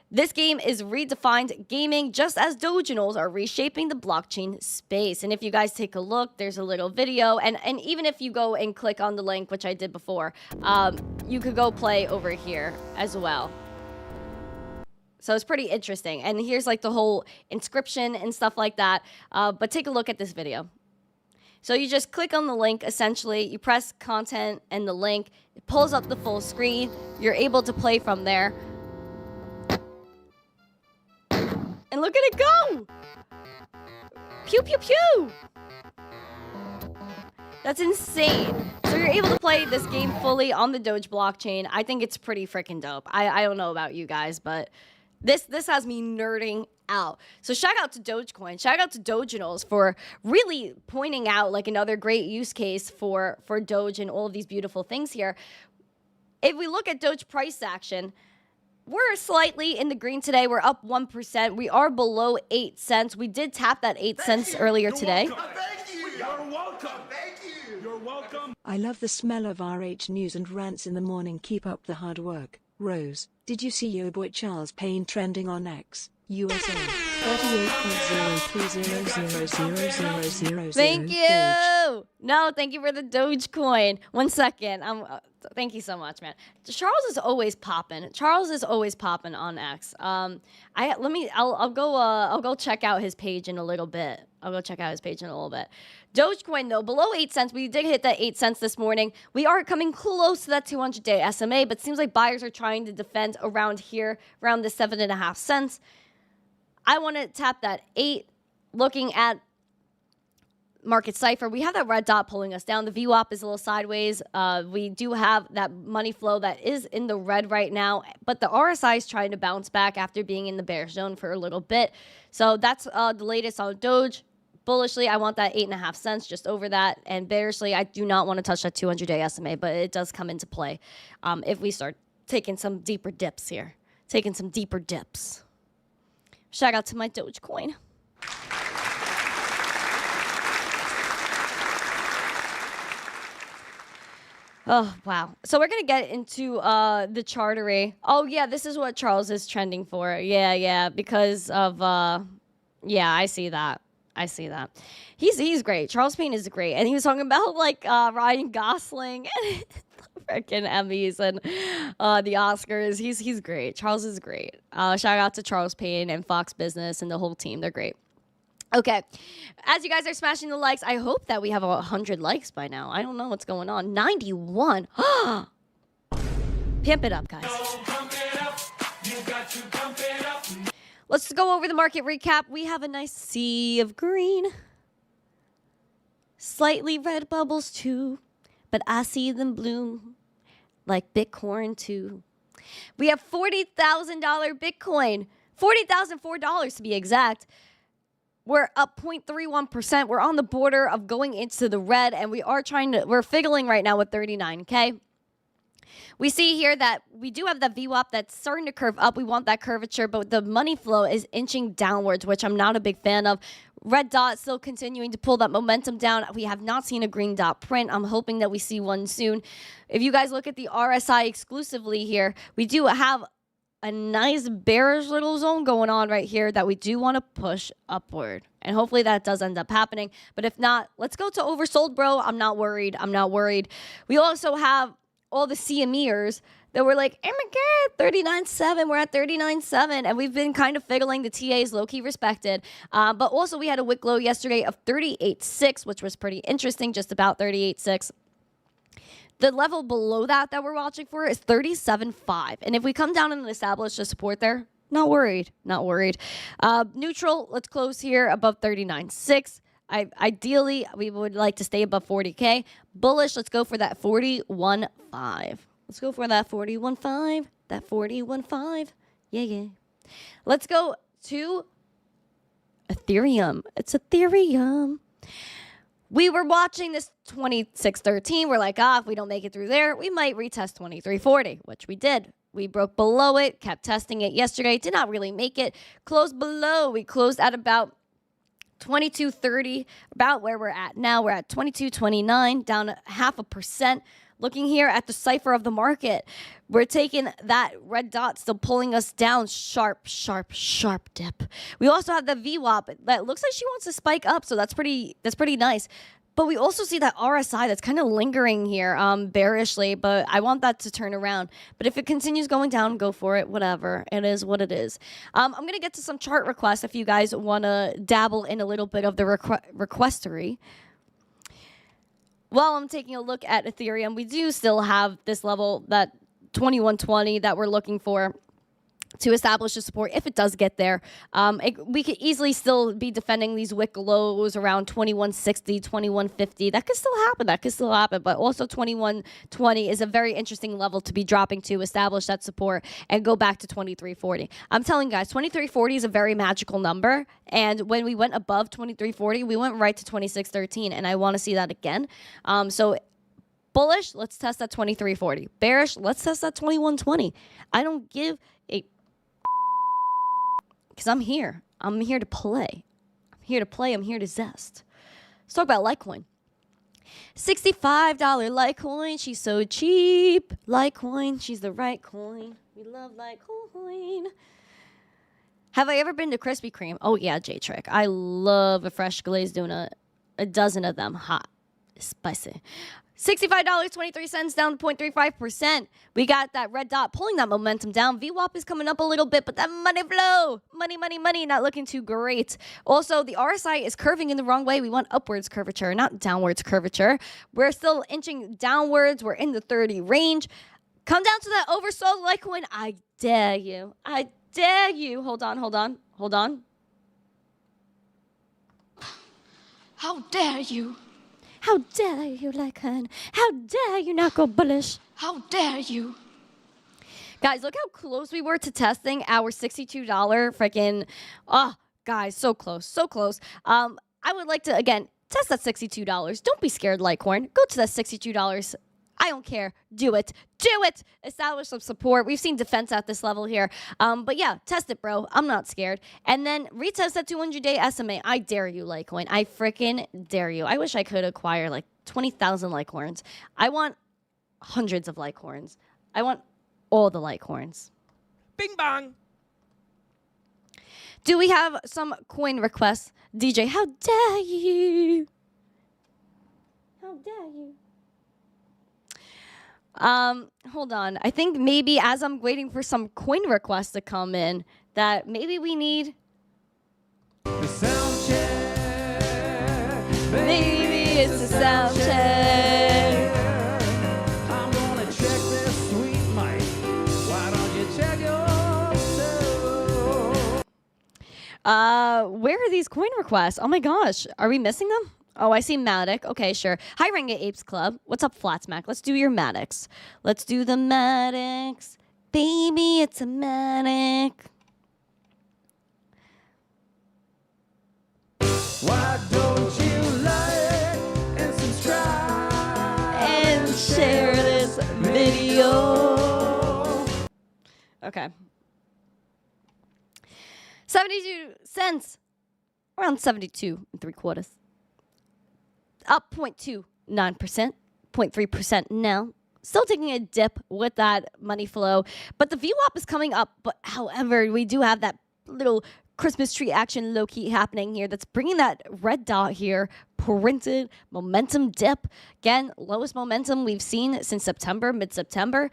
This game is redefined gaming just as Doginals are reshaping the blockchain space. And if you guys take a look, there's a little video. And even if you go and click on the link, which I did before, you could go play over here as well. So it's pretty interesting. And here's like the whole inscription and stuff like that. But take a look at this video. So you just click on the link, essentially. You press content and the link. It pulls up the full screen. You're able to play from there. And look at it go! Pew, pew, pew! That's insane. So you're able to play this game fully on the Doge blockchain. I think it's pretty freaking dope. I don't know about you guys, but this has me nerding out. So shout out to Dogecoin. Shout out to Doginals for really pointing out like another great use case for Doge and all of these beautiful things here. If we look at Doge price action, we're slightly in the green today. We're up 1%. We are below 8 cents. We did tap that 8 cents earlier today. Thank you. You're welcome. Thank you. You're welcome. I love the smell of RH news and rants in the morning. Keep up the hard work. Rose, did you see your boy Charles Payne trending on X? USA 38.03000000. Thank you. No, thank you for the Dogecoin. 1 second. Thank you so much, man. Charles is always popping. Charles is always popping on X. I'll go check out his page in a little bit. Dogecoin though, below 8 cents. We did hit that 8 cents this morning. We are coming close to that 200-day SMA, but seems like buyers are trying to defend around here, around the 7.5 cents. I want to tap that 8. Looking at market Cipher, we have that red dot pulling us down. The VWAP is a little sideways. We do have that money flow that is in the red right now, but the RSI is trying to bounce back after being in the bear zone for a little bit. So that's the latest on Doge. Bullishly, I want that 8.5 cents, just over that. And bearishly, I do not want to touch that 200-day SMA, but it does come into play if we start taking some deeper dips here. Shout out to my Dogecoin. Oh, wow. So we're going to get into the chartery. Oh, yeah, this is what Charles is trending for. Yeah, because of, I see that. He's great. Charles Payne is great. And he was talking about, like, Ryan Gosling and freaking Emmys and the Oscars. He's great. Charles is great. Shout out to Charles Payne and Fox Business and the whole team. They're great. Okay, as you guys are smashing the likes, I hope that we have 100 likes by now. I don't know what's going on. 91. Pimp it up, guys. Let's go over the market recap. We have a nice sea of green. Slightly red bubbles too, but I see them bloom like Bitcoin too. We have $40,000 Bitcoin, $40,004 to be exact. We're up 0.31%. We're on the border of going into the red, and we're fiddling right now with 39K. We see here that we do have that VWAP that's starting to curve up. We want that curvature, but the money flow is inching downwards, which I'm not a big fan of. Red dot still continuing to pull that momentum down. We have not seen a green dot print. I'm hoping that we see one soon. If you guys look at the RSI exclusively here, we do have a nice bearish little zone going on right here that we do want to push upward. And hopefully that does end up happening. But if not, let's go to oversold, bro. I'm not worried. I'm not worried. We also have all the CMEers that were like, oh my God, 39.7. We're at 39.7. And we've been kind of fiddling. The TA is low-key respected. But also we had a wick low yesterday of 38.6, which was pretty interesting, just about 38.6. The level below that we're watching for is 37.5. And if we come down and establish a support there, not worried, not worried. Neutral, let's close here above 39.6. Ideally, we would like to stay above 40K. Bullish, let's go for that 41.5. Let's go for that 41.5. That 41.5. Yeah. Let's go to Ethereum. It's Ethereum. We were watching this 26.13. We're like, if we don't make it through there, we might retest 23.40, which we did. We broke below it, kept testing it yesterday, did not really make it. Closed below. We closed at about 22.30, about where we're at now. We're at 22.29, down 0.5%. Looking here at the cipher of the market, we're taking that red dot still pulling us down. Sharp dip. We also have the VWAP that looks like she wants to spike up, so that's pretty nice. But we also see that RSI that's kind of lingering here bearishly, but I want that to turn around. But if it continues going down, go for it. Whatever. It is what it is. I'm going to get to some chart requests if you guys want to dabble in a little bit of the requestery. While I'm taking a look at Ethereum, we do still have this level, that 2120 that we're looking for to establish a support if it does get there. We could easily still be defending these wick lows around 2160, 2150. That could still happen. But also 2120 is a very interesting level to be dropping to establish that support and go back to 2340. I'm telling you guys, 2340 is a very magical number. And when we went above 2340, we went right to 2613. And I want to see that again. So bullish, let's test that 2340. Bearish, let's test that 2120. I don't give a... Because I'm here. I'm here to play. I'm here to zest. Let's talk about Litecoin. $65 Litecoin. She's so cheap. Litecoin. She's the right coin. We love Litecoin. Have I ever been to Krispy Kreme? Oh, yeah, J-Trick. I love a fresh glazed donut. A dozen of them. Hot. Spicy. $65.23 down 0.35%. We got that red dot pulling that momentum down. VWAP is coming up a little bit, but that money flow, money, not looking too great. Also, the RSI is curving in the wrong way. We want upwards curvature, not downwards curvature. We're still inching downwards. We're in the 30 range. Come down to that oversold Litecoin. I dare you. Hold on. How dare you? How dare you, Litecoin? How dare you not go bullish? How dare you? Guys, look how close we were to testing our $62 freaking... Oh, guys, so close. I would like to, again, test that $62. Don't be scared, Litecoin. Go to that $62. I don't care. Do it. Establish some support. We've seen defense at this level here. But yeah, test it, bro. I'm not scared. And then retest that 200-day SMA. I dare you, Litecoin. I freaking dare you. I wish I could acquire like 20,000 Litecoins. I want hundreds of Litecoins. I want all the Litecoins. Bing bong. Do we have some coin requests? DJ, how dare you? How dare you? Hold on. I think maybe as I'm waiting for some coin requests to come in, that maybe we need... The sound check. Maybe it's a sound check. I'm gonna check this sweet mic. Why don't you check yours? Where are these coin requests? Oh my gosh. Are we missing them? Oh, I see Matic. Okay, sure. Hi, Renga Apes Club. What's up, Flatsmack? Let's do your Matics. Let's do the Matics. Baby, it's a Matic. Why don't you like and subscribe And share this video. Okay. 72 cents. Around 72 3/4. Up 0.29%, 0.3% now. Still taking a dip with that money flow. But the VWAP is coming up. But however, we do have that little Christmas tree action low-key happening here that's bringing that red dot here, printed momentum dip. Again, lowest momentum we've seen since September, mid-September.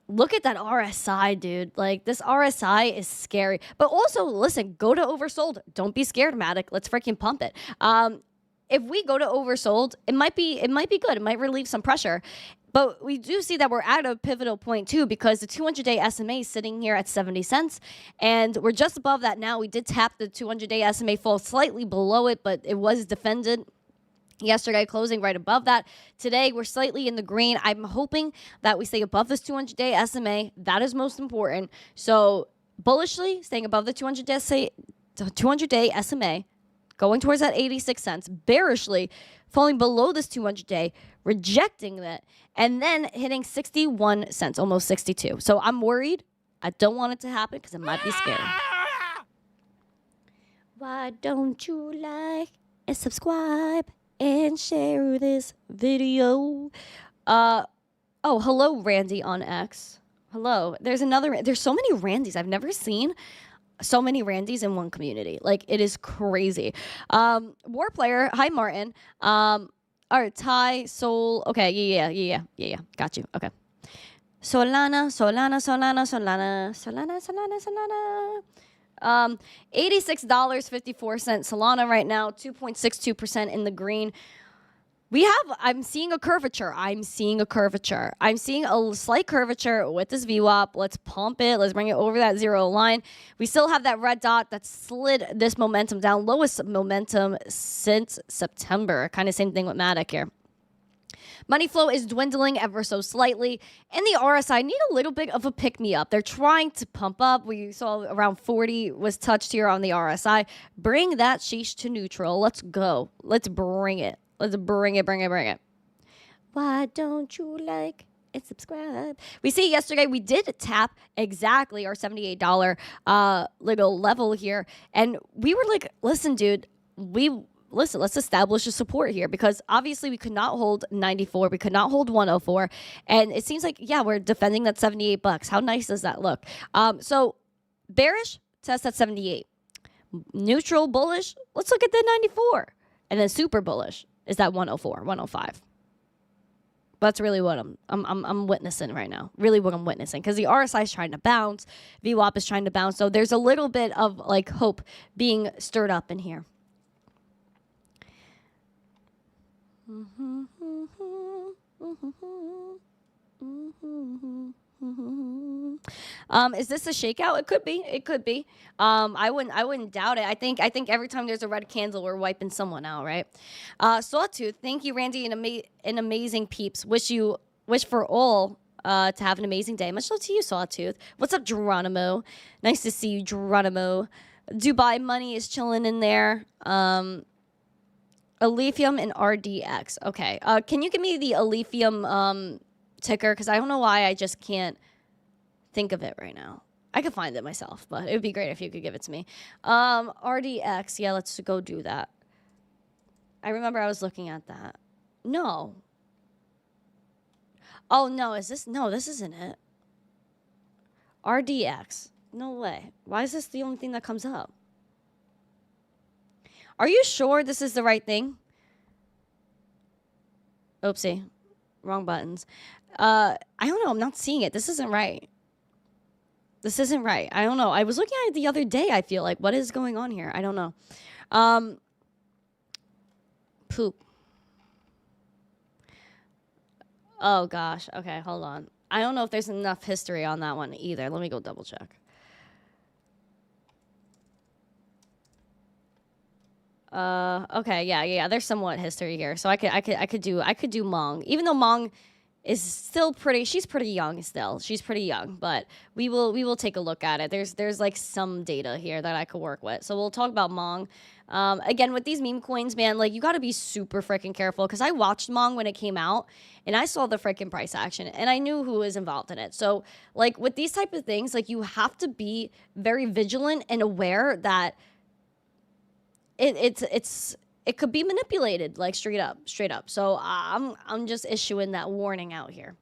Look at that RSI, dude. Like, this RSI is scary. But also, listen, go to oversold. Don't be scared, Matic. Let's freaking pump it. If we go to oversold, it might be good. It might relieve some pressure. But we do see that we're at a pivotal point too, because the 200-day SMA is sitting here at 70 cents, and we're just above that now. We did tap the 200-day SMA, fall slightly below it, but it was defended yesterday, closing right above that. Today, we're slightly in the green. I'm hoping that we stay above this 200-day SMA. That is most important. So bullishly, staying above the 200-day SMA, going towards that 86 cents. Bearishly, falling below this 200-day, rejecting that, and then hitting 61 cents, almost 62. So I'm worried. I don't want it to happen because it might be scary. Why don't you like and subscribe and share this video? Oh, hello, Randy on X. Hello. There's so many Randys. I've never seen so many Randys in one community. Like, it is crazy. War player. Hi, Martin. All right, Thai, Soul. Okay, yeah. Got you. Okay. Solana. $86.54 Solana right now, 2.62% in the green. I'm seeing a curvature. I'm seeing a slight curvature with this VWAP. Let's pump it. Let's bring it over that zero line. We still have that red dot that slid this momentum down. Lowest momentum since September. Kind of same thing with Matic here. Money flow is dwindling ever so slightly, and the RSI need a little bit of a pick-me-up. They're trying to pump up. We saw around 40 was touched here on the RSI. Bring that sheesh to neutral. Let's go. Let's bring it. Let's bring it. Why don't you like and subscribe? We see yesterday we did tap exactly our $78 little level here. And we were like, listen, dude, let's establish a support here, because obviously we could not hold 94. We could not hold 104. And it seems like, yeah, we're defending that $78. How nice does that look? So bearish, test at 78. Neutral, bullish, let's look at the 94. And then super bullish is that 104, 105. That's really what I'm witnessing right now. Really what I'm witnessing. Because the RSI is trying to bounce. VWAP is trying to bounce. So there's a little bit of like hope being stirred up in here. Is this a shakeout? It could be. I wouldn't doubt it. I think every time there's a red candle, we're wiping someone out, right? Sawtooth, thank you, Randy, and amazing peeps. Wish for all to have an amazing day. Much love to you, Sawtooth. What's up, Geronimo? Nice to see you, Geronimo. Dubai money is chilling in there. Alephium and RDX. Okay. Can you give me the Alephium ticker? Because I don't know why I just can't think of it right now. I could find it myself, but it would be great if you could give it to me. RDX. Yeah, let's go do that. I remember I was looking at that. No. Oh, no. Is this? No, this isn't it. RDX. No way. Why is this the only thing that comes up? Are you sure this is the right thing? Oopsie. Wrong buttons. I don't know. I'm not seeing it. This isn't right. I don't know. I was looking at it the other day, I feel like. What is going on here? I don't know. Poop. Oh, gosh. Okay, hold on. I don't know if there's enough history on that one either. Let me go double check. Okay, yeah. There's somewhat history here, so I could do Mong, even though Mong is still she's pretty young still. She's pretty young, but we will take a look at it. There's like some data here that I could work with. So we'll talk about Mong. Again, with these meme coins, man, like you got to be super freaking careful, because I watched Mong when it came out and I saw the freaking price action and I knew who was involved in it. So like with these type of things, like you have to be very vigilant and aware that it could be manipulated, like straight up. So I'm just issuing that warning out here.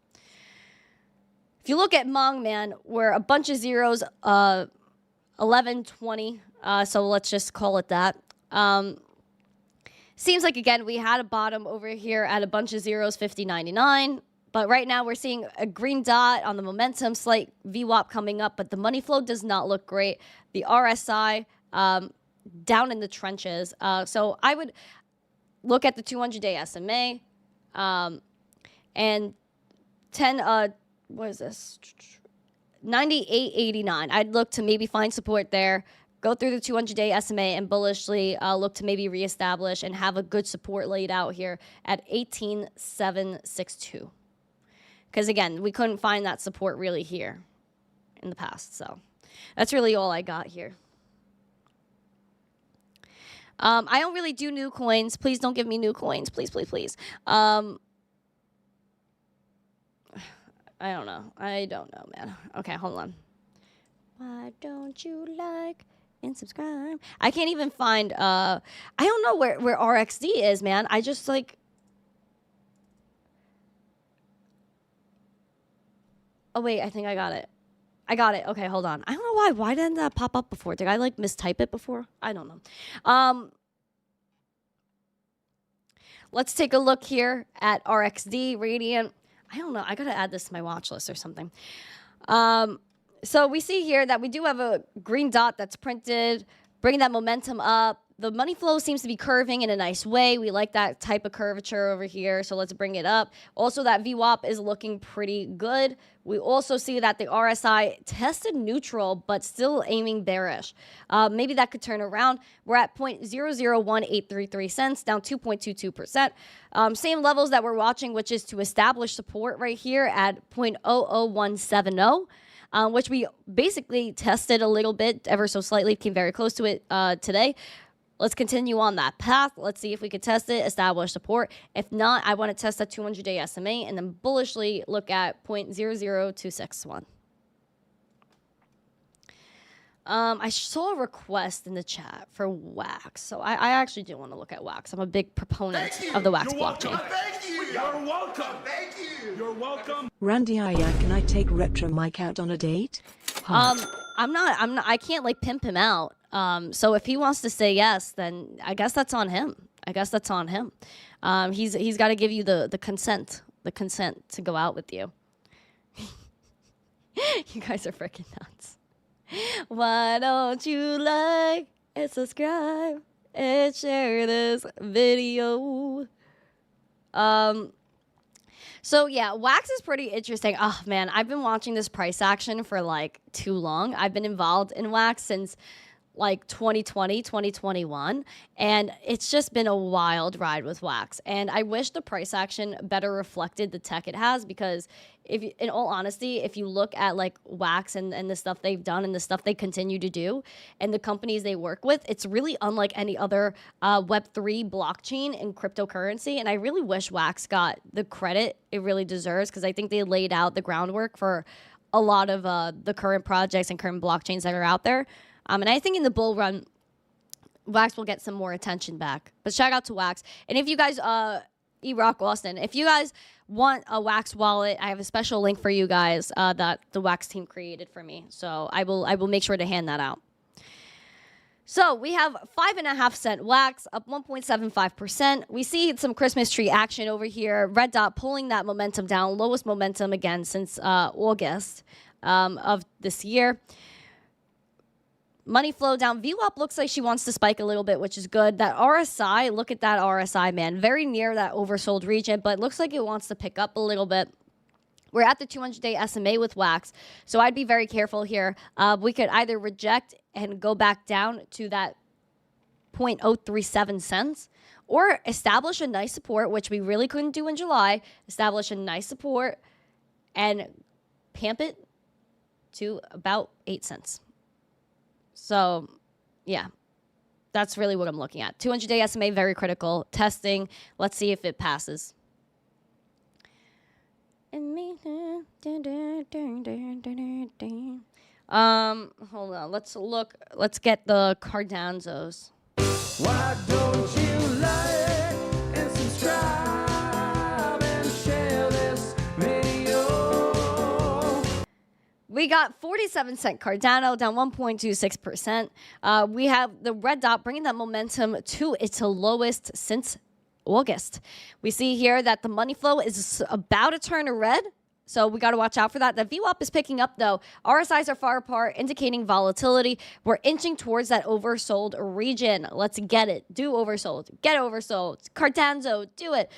If you look at Mong, man, we're a bunch of zeros, 11, 20. So let's just call it that. Seems like, again, we had a bottom over here at a bunch of zeros, 50.99. But right now we're seeing a green dot on the momentum, slight VWAP coming up, but the money flow does not look great. The RSI, down in the trenches. So I would look at the 200-day SMA and 10, what is this? 98.89. I'd look to maybe find support there, go through the 200-day SMA and bullishly look to maybe reestablish and have a good support laid out here at 18.762. Because again, we couldn't find that support really here in the past. So that's really all I got here. I don't really do new coins. Please don't give me new coins. Please. I don't know, man. Okay, hold on. Why don't you like and subscribe? I can't even find, I don't know where RXD is, man. I just like, oh wait, I think I got it. Okay, hold on. I don't know why. Why didn't that pop up before? Did I like mistype it before? I don't know. Let's take a look here at RXD, Radiant. I don't know. I got to add this to my watch list or something. So we see here that we do have a green dot that's printed, bringing that momentum up. The money flow seems to be curving in a nice way. We like that type of curvature over here, so let's bring it up. Also, that VWAP is looking pretty good. We also see that the RSI tested neutral, but still aiming bearish. Maybe that could turn around. We're at 0.001833 cents, down 2.22%. Same levels that we're watching, which is to establish support right here at 0.00170. Which we basically tested a little bit, ever so slightly, came very close to it today. Let's continue on that path. Let's see if we can test it, establish support. If not, I want to test that 200-day SMA and then bullishly look at 0.00261. I saw a request in the chat for Wax, so I actually do want to look at Wax. I'm a big proponent of the Wax blockchain. Thank you. You're welcome. Thank you. You're welcome. Randy, can I take Retro Mike out on a date? I'm not, I can't like pimp him out. So if he wants to say yes, then I guess that's on him. He's got to give you the consent to go out with you. You guys are freaking nuts. Why don't you like and subscribe and share this video? So yeah, Wax is pretty interesting. Oh man, I've been watching this price action for like too long. I've been involved in Wax since like 2020, 2021, and it's just been a wild ride with Wax. And I wish the price action better reflected the tech it has, because in all honesty, if you look at like Wax and the stuff they've done and the stuff they continue to do and the companies they work with, it's really unlike any other Web3 blockchain and cryptocurrency. And I really wish Wax got the credit it really deserves, because I think they laid out the groundwork for a lot of the current projects and current blockchains that are out there. And I think in the bull run, Wax will get some more attention back. But shout out to Wax. And if you guys, E-Rock Austin, if you guys want a Wax wallet, I have a special link for you guys that the Wax team created for me. So I will make sure to hand that out. So we have 5.5 cent Wax, up 1.75%. We see some Christmas tree action over here. Red dot pulling that momentum down, lowest momentum again since August of this year. Money flow down. VWAP looks like she wants to spike a little bit, which is good. That RSI, look at that RSI, man. Very near that oversold region, but looks like it wants to pick up a little bit. We're at the 200-day SMA with Wax, so I'd be very careful here. We could either reject and go back down to that 0.037 cents, or establish a nice support, which we really couldn't do in July, establish a nice support and pamp it to about 8 cents. So, yeah, that's really what I'm looking at. 200-day SMA, very critical. Testing. Let's see if it passes. Hold on. Let's look. Let's get the Cardanzos. Why don't you like and subscribe and share this video? We got 47-cent Cardano, down 1.26%. We have the red dot bringing that momentum to its lowest since August. We see here that the money flow is about to turn red. So we got to watch out for that. The VWAP is picking up, though. RSIs are far apart, indicating volatility. We're inching towards that oversold region. Let's get it. Do oversold. Get oversold. Cardanzo, do it.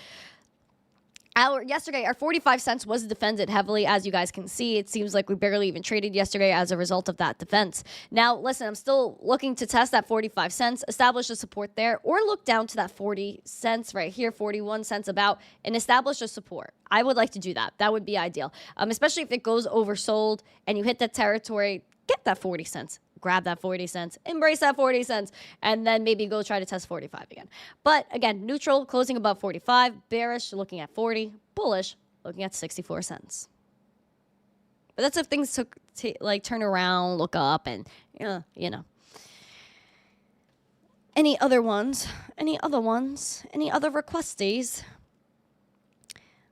Yesterday, our 45 cents was defended heavily, as you guys can see. It seems like we barely even traded yesterday as a result of that defense. Now, listen, I'm still looking to test that 45 cents, establish a support there, or look down to that 40 cents right here, 41 cents about, and establish a support. I would like to do that. That would be ideal, especially if it goes oversold and you hit that territory. Get that 40 cents. Grab that 40 cents, embrace that 40 cents, and then maybe go try to test 45 again. But again, neutral, closing above 45, bearish, looking at 40, bullish, looking at 64 cents. But that's if things turn around, look up, and, you know. Any other ones? Any other ones? Any other requesties?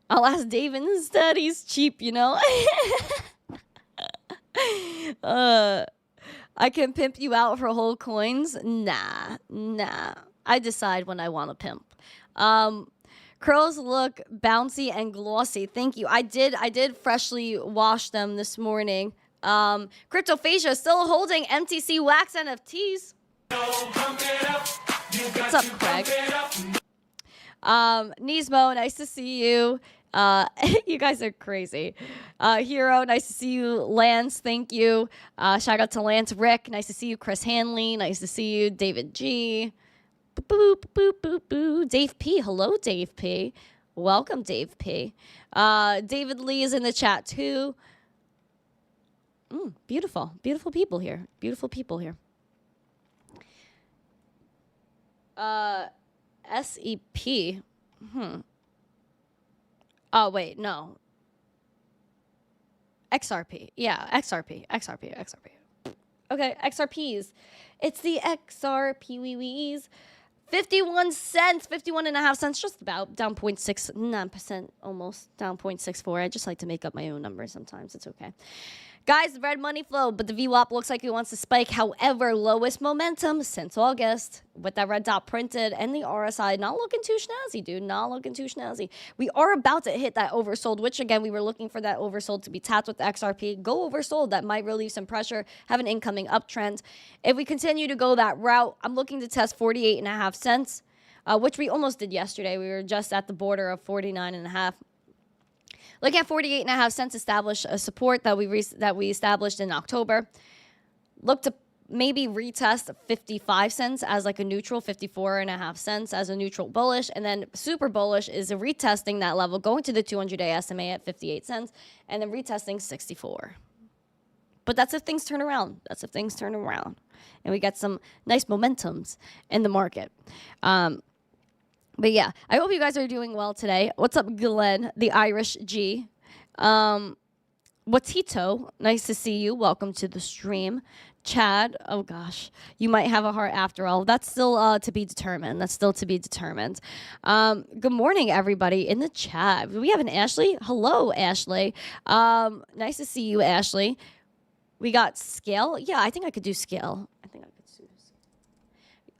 I'll ask David instead. He's cheap, you know. I can pimp you out for whole coins? Nah. I decide when I want to pimp. Curls look bouncy and glossy. Thank you. I did freshly wash them this morning. Cryptophasia still holding MTC Wax NFTs. What's up, Craig? Nismo, nice to see you. You guys are crazy. Hero, nice to see you. Lance, thank you. Shout out to Lance. Rick, nice to see you. Chris Hanley, nice to see you. David G. Boop, boop, boop, boop, boop. Dave P. Hello, Dave P. Welcome, Dave P. David Lee is in the chat, too. Beautiful. Beautiful people here. Beautiful people here. SEP. Oh, wait, no. XRP. Yeah, XRP. Okay, XRPs. It's the XRPs. 51 cents, 51.5 cents, just about down 0.69%, almost down 0.64. I just like to make up my own numbers sometimes. It's okay. Guys, red money flow, but the VWAP looks like it wants to spike. However, lowest momentum since August with that red dot printed and the RSI not looking too snazzy, dude. Not looking too snazzy. We are about to hit that oversold, which, again, we were looking for that oversold to be tapped with the XRP. Go oversold. That might relieve some pressure, have an incoming uptrend. If we continue to go that route, I'm looking to test 48.5 cents, which we almost did yesterday. We were just at the border of 49.5. Looking at 48.5 cents, establish a support that we established in October. Look to maybe retest 55 cents as like a neutral, 54.5 cents as a neutral bullish, and then super bullish is retesting that level, going to the 200-day SMA at 58 cents, and then retesting 64. But that's if things turn around. And we get some nice momentums in the market. But yeah, I hope you guys are doing well today. What's up, Glenn, the Irish G? Watito, nice to see you. Welcome to the stream. Chad, oh gosh, you might have a heart after all. That's still to be determined. Good morning, everybody in the chat. Do we have an Ashley? Hello, Ashley. Nice to see you, Ashley. We got scale. Yeah, I think I could do scale.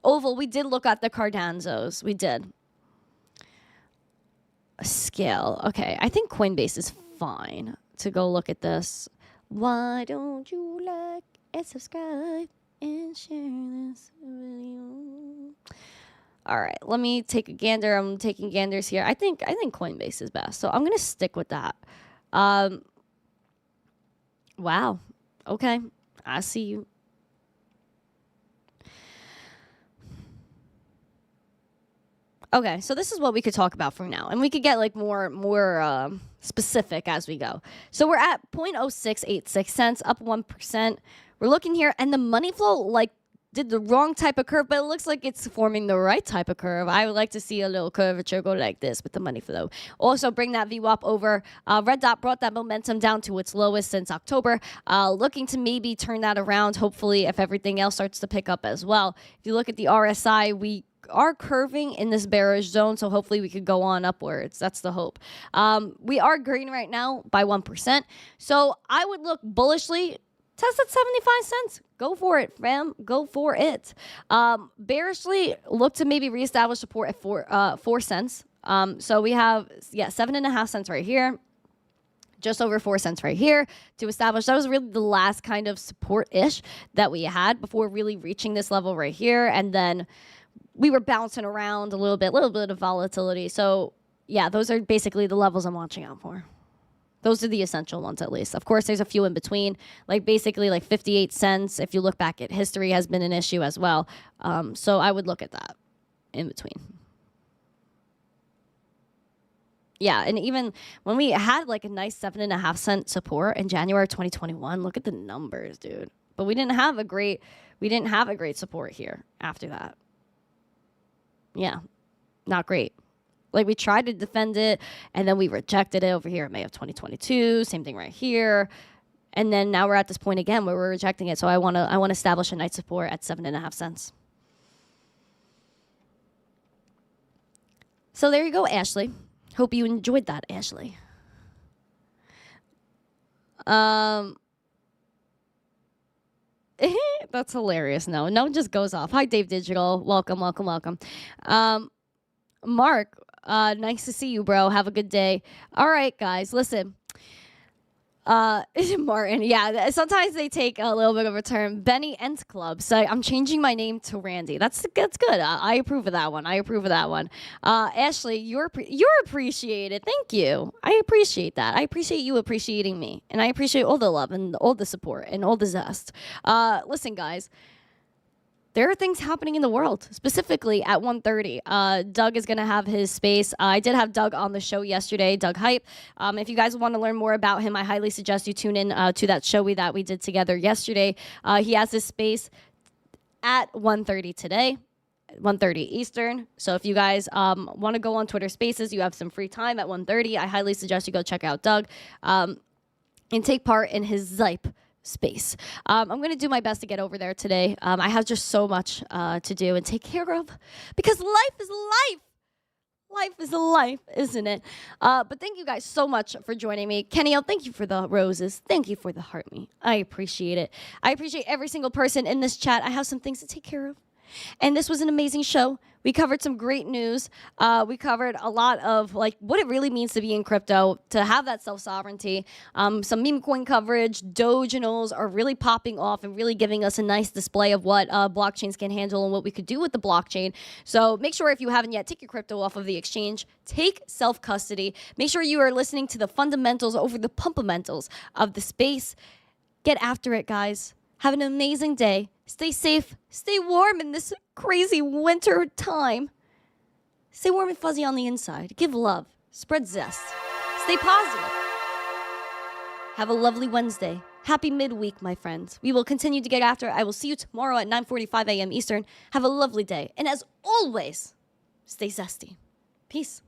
Oval, we did look at the Cardanzos. We did. Scale. Okay, I think Coinbase is fine to go look at this. Why don't you like and subscribe and share this video? All right, let me take a gander. I'm taking ganders here. I think Coinbase is best, so I'm gonna stick with that. Wow. Okay, I see you. Okay, so this is what we could talk about from now, and we could get like more specific as we go. So we're at 0.0686 cents, up 1%. We're looking here, and the money flow like did the wrong type of curve, but it looks like it's forming the right type of curve. I would like to see a little curvature go like this with the money flow. Also, bring that VWAP over. Red dot brought that momentum down to its lowest since October. Looking to maybe turn that around, hopefully, if everything else starts to pick up as well. If you look at the RSI, we are curving in this bearish zone, so hopefully we could go on upwards. That's the hope. We are green right now by 1%. So I would look bullishly. Test at 75 cents. Go for it, fam. Go for it. Bearishly, look to maybe reestablish support at 4 cents. So we have, 7.5 cents right here. Just over 4 cents right here to establish. That was really the last kind of support-ish that we had before really reaching this level right here. And then we were bouncing around a little bit of volatility. So, yeah, those are basically the levels I'm watching out for. Those are the essential ones, at least. Of course, there's a few in between, like basically like 58 cents. If you look back at history, has been an issue as well. So I would look at that in between. Yeah, and even when we had like a nice 7.5 cent support in January 2021, look at the numbers, dude. But we didn't have a great support here after that. Yeah, not great. Like, we tried to defend it, and then we rejected it over here in May of 2022. Same thing right here. And then now we're at this point again where we're rejecting it. So I want to establish a nice support at 7.5 cents. So there you go, Ashley. Hope you enjoyed that, Ashley. That's hilarious. No one just goes off. Hi, Dave Digital. Welcome. Mark, nice to see you, bro. Have a good day. All right, guys, listen. Martin, yeah, sometimes they take a little bit of a turn. Benny Ent Club, so I'm changing my name to Randy. That's good. I approve of that one. Ashley, you're appreciated. Thank you. I appreciate that. I appreciate you appreciating me, and I appreciate all the love and all the support and all the zest. Listen, guys. There are things happening in the world, specifically at 1:30. Doug is going to have his space. I did have Doug on the show yesterday, Doug Hype. If you guys want to learn more about him, I highly suggest you tune in to that show that we did together yesterday. He has his space at 1:30 today, 1:30 Eastern. So if you guys want to go on Twitter Spaces, you have some free time at 1:30. I highly suggest you go check out Doug and take part in his Zype space. I'm going to do my best to get over there today. I have just so much to do and take care of because life is life. Life is life, isn't it? But thank you guys so much for joining me. Kenny, thank you for the roses. Thank you for the heart me. I appreciate it. I appreciate every single person in this chat. I have some things to take care of. And this was an amazing show. We covered some great news. We covered a lot of like what it really means to be in crypto, to have that self-sovereignty. Some meme coin coverage, Dogecoins are really popping off and really giving us a nice display of what blockchains can handle and what we could do with the blockchain. So make sure if you haven't yet, take your crypto off of the exchange. Take self-custody. Make sure you are listening to the fundamentals over the pumpamentals of the space. Get after it, guys. Have an amazing day. Stay safe. Stay warm in this crazy winter time. Stay warm and fuzzy on the inside. Give love. Spread zest. Stay positive. Have a lovely Wednesday. Happy midweek, my friends. We will continue to get after it. I will see you tomorrow at 9:45 a.m. Eastern. Have a lovely day. And as always, stay zesty. Peace.